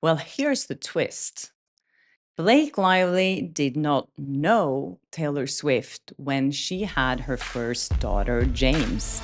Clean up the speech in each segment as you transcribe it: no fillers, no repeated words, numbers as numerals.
Well, here's the twist. Blake Lively did not know Taylor Swift when she had her first daughter, James.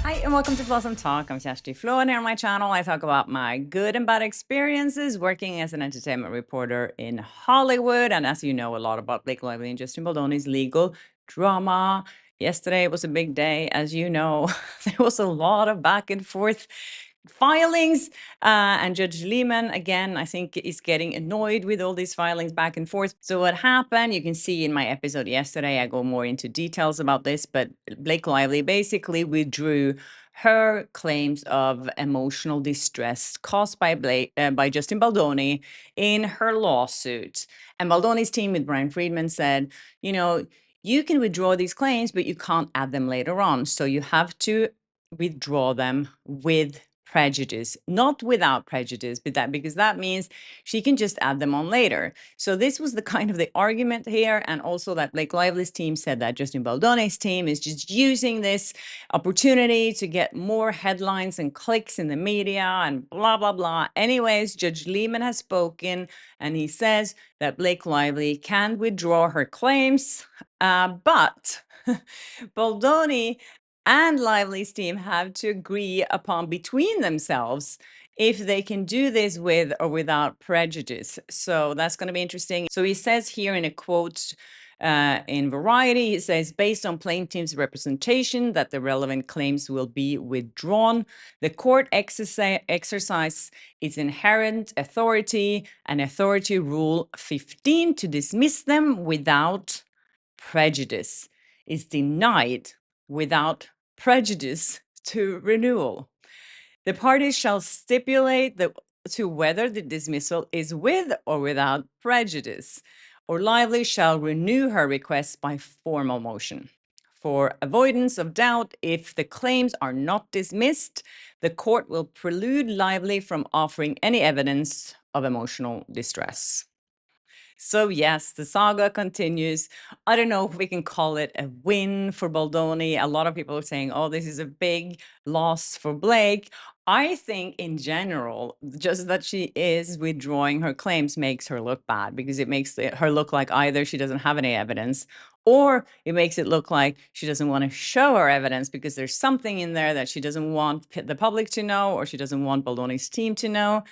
Hi, and welcome to Blossom Talk. I'm Kerstin Flo, and here on my channel, I talk about my good and bad experiences working as an entertainment reporter in Hollywood. And as you know, a lot about Blake Lively and Justin Baldoni's legal drama. Yesterday was a big day. As you know, there was a lot of back and forth filings, and Judge Lehman, again, I think is getting annoyed with all these filings back and forth. So what happened, you can see in my episode yesterday, I go more into details about this, but Blake Lively basically withdrew her claims of emotional distress caused by Justin Baldoni in her lawsuit. And Baldoni's team with Brian Friedman said, you can withdraw these claims, but you can't add them later on. So you have to withdraw them with prejudice, not without prejudice, but because that means she can just add them on later. So this was the kind of the argument here, and also that Blake Lively's team said that Justin Baldoni's team is just using this opportunity to get more headlines and clicks in the media and blah blah blah. Anyways, Judge Lehman has spoken, and he says that Blake Lively can withdraw her claims, but Baldoni and Lively's team have to agree upon between themselves if they can do this with or without prejudice. So that's going to be interesting. So he says here in a quote in Variety, he says, based on plaintiff's representation that the relevant claims will be withdrawn, the court exercise its inherent authority and Authority Rule 15 to dismiss them without prejudice is denied without prejudice to renewal. The parties shall stipulate to whether the dismissal is with or without prejudice, or Lively shall renew her request by formal motion. For avoidance of doubt, if the claims are not dismissed, the court will preclude Lively from offering any evidence of emotional distress. So yes, the saga continues. I don't know if we can call it a win for Baldoni. A lot of people are saying, oh, this is a big loss for Blake. I think in general, just that she is withdrawing her claims makes her look bad, because it makes her look like either she doesn't have any evidence, or it makes it look like she doesn't want to show her evidence because there's something in there that she doesn't want the public to know, or she doesn't want Baldoni's team to know.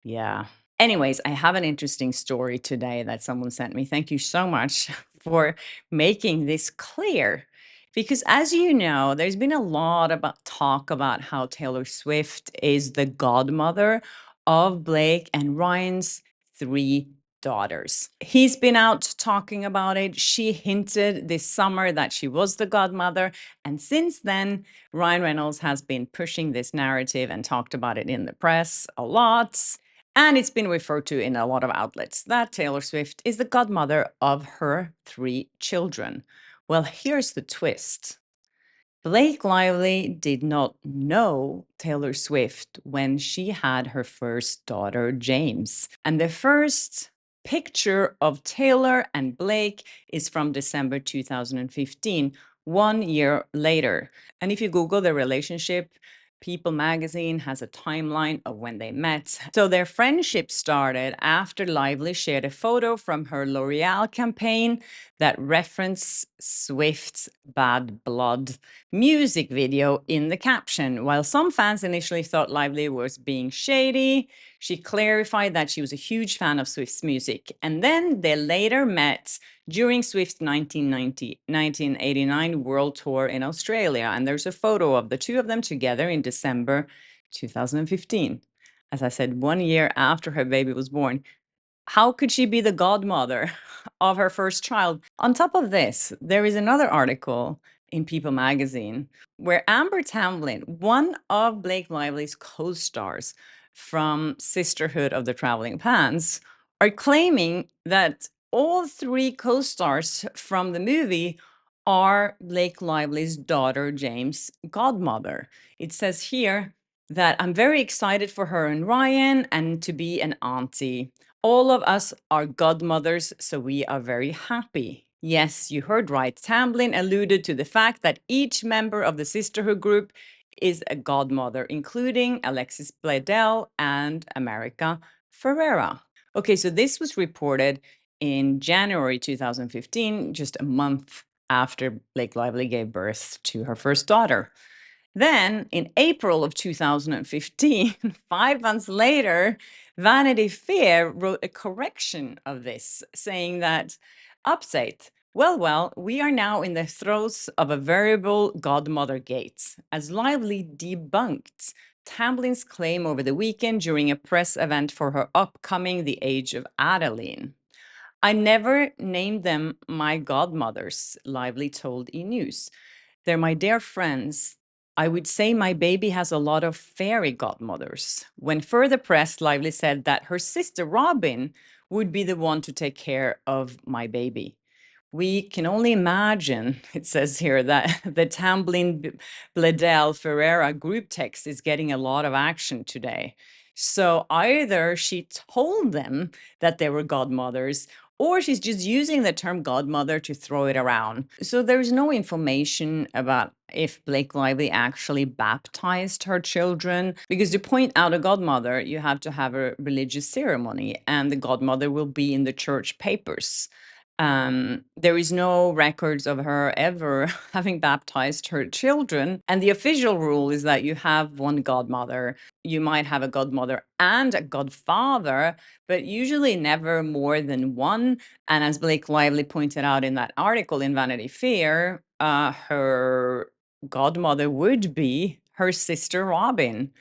Yeah. Anyways, I have an interesting story today that someone sent me. Thank you so much for making this clear. Because as you know, there's been a lot about talk about how Taylor Swift is the godmother of Blake and Ryan's 3 daughters. He's been out talking about it. She hinted this summer that she was the godmother. And since then, Ryan Reynolds has been pushing this narrative and talked about it in the press a lot. And it's been referred to in a lot of outlets that Taylor Swift is the godmother of her 3 children. Well, here's the twist. Blake Lively did not know Taylor Swift when she had her first daughter, James. And the first picture of Taylor and Blake is from December 2015, 1 year later. And if you Google the relationship, People magazine has a timeline of when they met. So their friendship started after Lively shared a photo from her L'Oreal campaign that referenced Swift's Bad Blood music video in the caption. While some fans initially thought Lively was being shady, she clarified that she was a huge fan of Swift's music. And then they later met during Swift's 1989 world tour in Australia. And there's a photo of the two of them together in December 2015. As I said, 1 year after her baby was born. How could she be the godmother of her first child? On top of this, there is another article in People magazine where Amber Tamblyn, one of Blake Lively's co-stars from Sisterhood of the Traveling Pants, are claiming that all 3 co-stars from the movie are Blake Lively's daughter, James' godmother. It says here that I'm very excited for her and Ryan and to be an auntie. All of us are godmothers, so we are very happy. Yes, you heard right. Tamblyn alluded to the fact that each member of the sisterhood group is a godmother, including Alexis Bledel and America Ferrera. Okay, so this was reported in January 2015, just a month after Blake Lively gave birth to her first daughter. Then, in April of 2015, 5 months later, Vanity Fair wrote a correction of this, saying that, update, well, we are now in the throes of a variable godmother gate, as Lively debunked Tamblin's claim over the weekend during a press event for her upcoming The Age of Adeline. I never named them my godmothers, Lively told E! News. They're my dear friends. I would say my baby has a lot of fairy godmothers. When further pressed, Lively said that her sister Robin would be the one to take care of my baby. We can only imagine, it says here, that the Tamblyn Bledel Ferreira group text is getting a lot of action today. So either she told them that they were godmothers, or she's just using the term godmother to throw it around. So there's no information about if Blake Lively actually baptized her children, because to point out a godmother, you have to have a religious ceremony, and the godmother will be in the church papers. There is no records of her ever having baptized her children. And the official rule is that you have one godmother. You might have a godmother and a godfather, but usually never more than one. And as Blake Lively pointed out in that article in Vanity Fair, her godmother would be her sister Robin.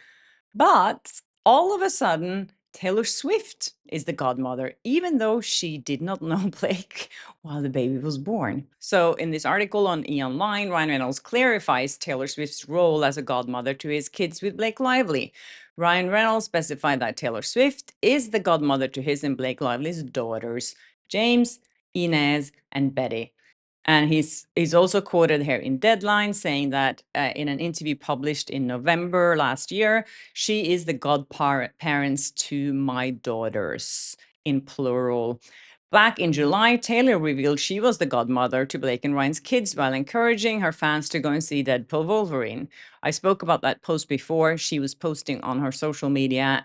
But all of a sudden, Taylor Swift is the godmother, even though she did not know Blake while the baby was born. So, in this article on E! Online, Ryan Reynolds clarifies Taylor Swift's role as a godmother to his kids with Blake Lively. Ryan Reynolds specified that Taylor Swift is the godmother to his and Blake Lively's daughters, James, Inez, and Betty. And he's also quoted here in Deadline saying that in an interview published in November last year, she is the godparents to my daughters, in plural. Back in July, Taylor revealed she was the godmother to Blake and Ryan's kids while encouraging her fans to go and see Deadpool Wolverine. I spoke about that post before. She was posting on her social media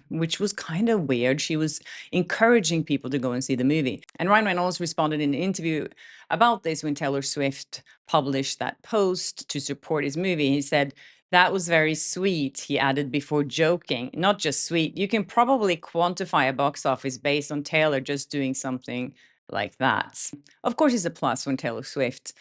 which was kind of weird. She was encouraging people to go and see the movie. And Ryan Reynolds responded in an interview about this when Taylor Swift published that post to support his movie. He said, "That was very sweet," he added before joking. "Not just sweet, you can probably quantify a box office based on Taylor just doing something like that." Of course, it's a plus when Taylor Swift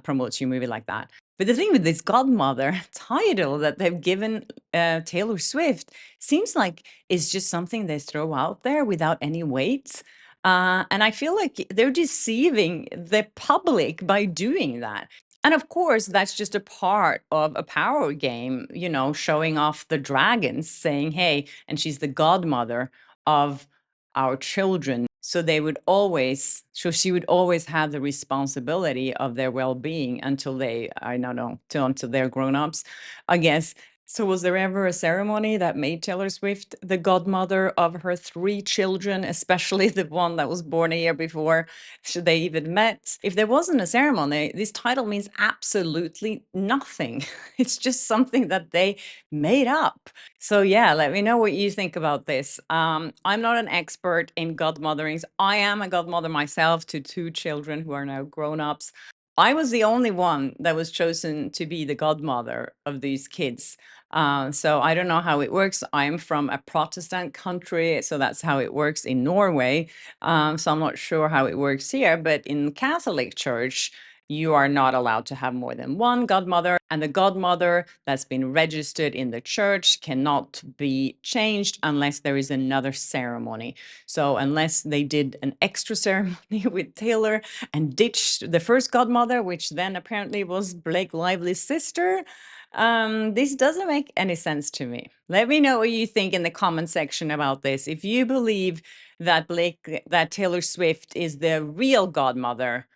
promotes your movie like that. But the thing with this godmother title that they've given Taylor Swift seems like it's just something they throw out there without any weight. And I feel like they're deceiving the public by doing that. And of course, that's just a part of a power game, showing off the dragons, saying, hey, and she's the godmother of our children. So she would always have the responsibility of their well-being until until they're grown-ups, I guess. So was there ever a ceremony that made Taylor Swift the godmother of her 3 children, especially the one that was born a year before they even met? If there wasn't a ceremony, this title means absolutely nothing. It's just something that they made up. So yeah, let me know what you think about this. I'm not an expert in godmotherings. I am a godmother myself to 2 children who are now grown-ups. I was the only one that was chosen to be the godmother of these kids. So I don't know how it works. I'm from a Protestant country, so that's how it works in Norway. So I'm not sure how it works here, but in the Catholic Church, you are not allowed to have more than one godmother, and the godmother that's been registered in the church cannot be changed unless there is another ceremony. So unless they did an extra ceremony with Taylor and ditched the first godmother, which then apparently was Blake Lively's sister, this doesn't make any sense to me. Let me know what you think in the comment section about this. If you believe that Taylor Swift is the real godmother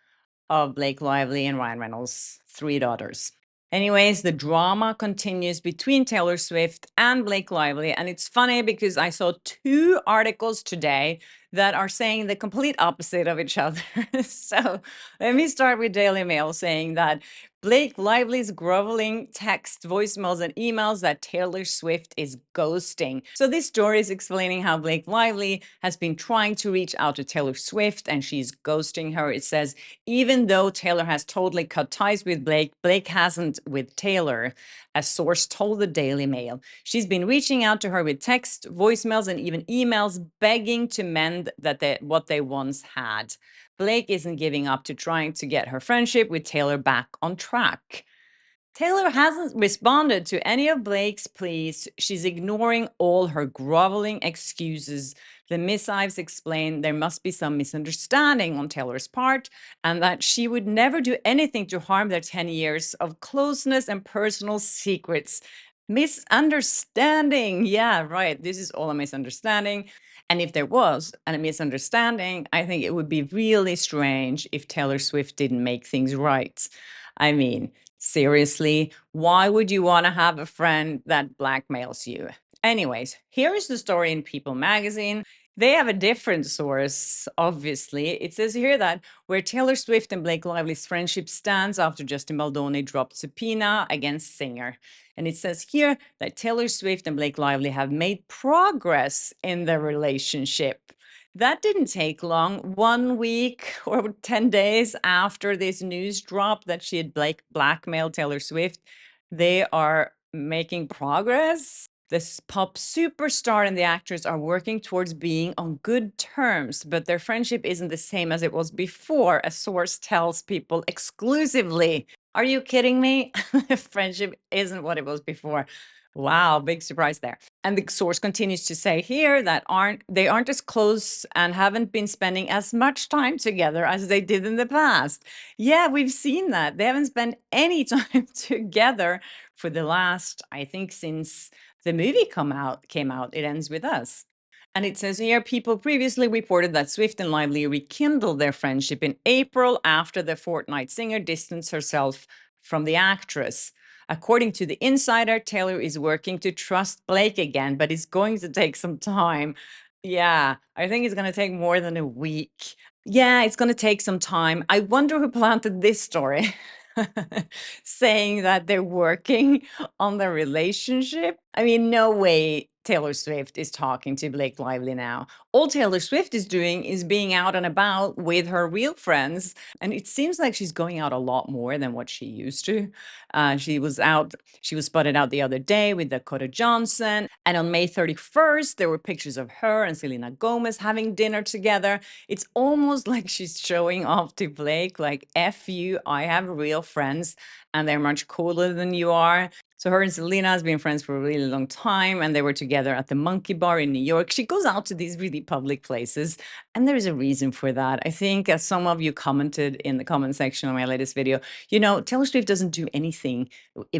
of Blake Lively and Ryan Reynolds' 3 daughters. Anyways, the drama continues between Taylor Swift and Blake Lively. And it's funny because I saw 2 articles today that are saying the complete opposite of each other. So let me start with Daily Mail saying that Blake Lively's groveling text, voicemails, and emails that Taylor Swift is ghosting. So this story is explaining how Blake Lively has been trying to reach out to Taylor Swift and she's ghosting her. It says, even though Taylor has totally cut ties with Blake, Blake hasn't with Taylor, a source told the Daily Mail. She's been reaching out to her with text, voicemails, and even emails begging to mend what they once had. Blake isn't giving up to trying to get her friendship with Taylor back on track. Taylor hasn't responded to any of Blake's pleas. She's ignoring all her groveling excuses. The missives explain there must be some misunderstanding on Taylor's part and that she would never do anything to harm their 10 years of closeness and personal secrets. Misunderstanding. Yeah, right. This is all a misunderstanding. And if there was a misunderstanding, I think it would be really strange if Taylor Swift didn't make things right. I mean, seriously, why would you want to have a friend that blackmails you? Anyways, here is the story in People magazine. They have a different source, obviously. It says here that where Taylor Swift and Blake Lively's friendship stands after Justin Baldoni dropped subpoena against singer. And it says here that Taylor Swift and Blake Lively have made progress in their relationship. That didn't take long. 1 week or 10 days after this news dropped that she had blackmailed Taylor Swift, they are making progress. This pop superstar and the actress are working towards being on good terms, but their friendship isn't the same as it was before, a source tells People exclusively. Are you kidding me? Friendship isn't what it was before. Wow, big surprise there. And the source continues to say here that they aren't as close and haven't been spending as much time together as they did in the past. Yeah, we've seen that. They haven't spent any time together for the last, I think, since the movie came out, It Ends With Us. And it says here, People previously reported that Swift and Lively rekindled their friendship in April after the Fortnite singer distanced herself from the actress. According to The Insider, Taylor is working to trust Blake again, but it's going to take some time. Yeah, I think it's going to take more than a week. Yeah, it's going to take some time. I wonder who planted this story. Saying that they're working on the relationship. I mean, no way Taylor Swift is talking to Blake Lively now. All Taylor Swift is doing is being out and about with her real friends. And it seems like she's going out a lot more than what she used to. She was spotted out the other day with Dakota Johnson. And on May 31st, there were pictures of her and Selena Gomez having dinner together. It's almost like she's showing off to Blake, like, F you, I have real friends and they're much cooler than you are. So her and Selena has been friends for a really long time, and they were together at the Monkey Bar in New York. She goes out to these really public places, and there is a reason for that. I think, as some of you commented in the comment section on my latest video, Taylor Swift doesn't do anything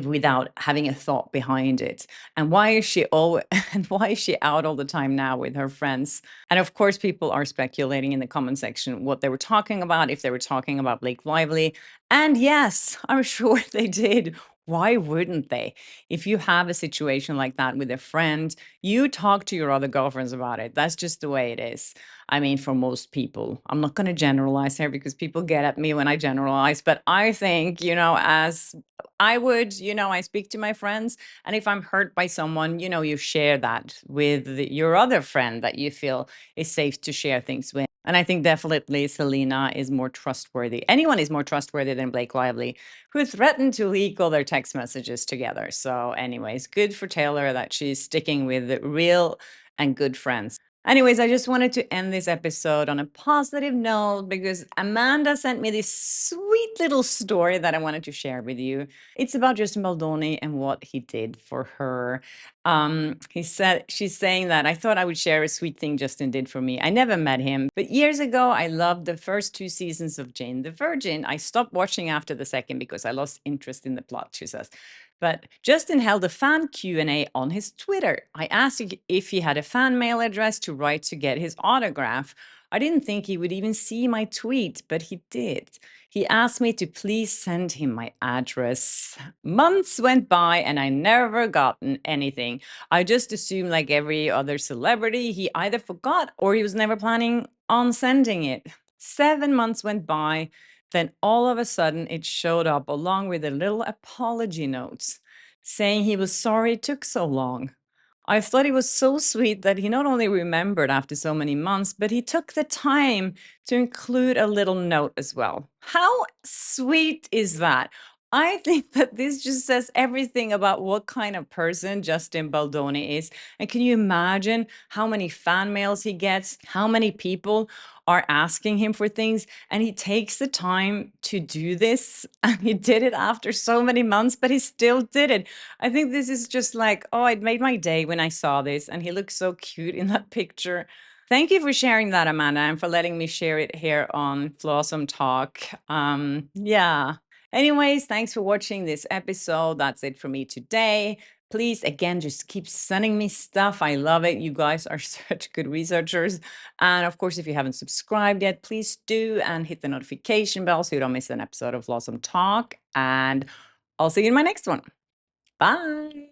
without having a thought behind it. And why is she out all the time now with her friends? And of course, people are speculating in the comment section what they were talking about, if they were talking about Blake Lively. And yes, I'm sure they did. Why wouldn't they? If you have a situation like that with a friend, you talk to your other girlfriends about it. That's just the way it is. I mean, for most people, I'm not going to generalize here because people get at me when I generalize, but I think, as I would, I speak to my friends, and if I'm hurt by someone, you share that with your other friend that you feel is safe to share things with. And I think definitely Selena is more trustworthy. Anyone is more trustworthy than Blake Lively, who threatened to leak all their text messages together. So anyways, good for Taylor that she's sticking with real and good friends. Anyways, I just wanted to end this episode on a positive note because Amanda sent me this sweet little story that I wanted to share with you. It's about Justin Baldoni and what he did for her. She's saying that I thought I would share a sweet thing Justin did for me. I never met him, but years ago, I loved the first 2 seasons of Jane the Virgin. I stopped watching after the second because I lost interest in the plot, she says. But Justin held a fan Q&A on his Twitter. I asked if he had a fan mail address to write to get his autograph. I didn't think he would even see my tweet, but he did. He asked me to please send him my address. Months went by and I never gotten anything. I just assumed, like every other celebrity, he either forgot or he was never planning on sending it. 7 months went by. Then all of a sudden, it showed up along with the little apology notes saying he was sorry it took so long. I thought it was so sweet that he not only remembered after so many months, but he took the time to include a little note as well. How sweet is that? I think that this just says everything about what kind of person Justin Baldoni is. And can you imagine how many fan mails he gets? How many people are asking him for things? And he takes the time to do this. And he did it after so many months, but he still did it. I think this is just like, oh, it made my day when I saw this. And he looks so cute in that picture. Thank you for sharing that, Amanda, and for letting me share it here on Flawsome Talk. Yeah. Anyways, thanks for watching this episode. That's it for me today. Please, again, just keep sending me stuff. I love it. You guys are such good researchers. And of course, if you haven't subscribed yet, please do and hit the notification bell so you don't miss an episode of Flawsome Talk. And I'll see you in my next one. Bye.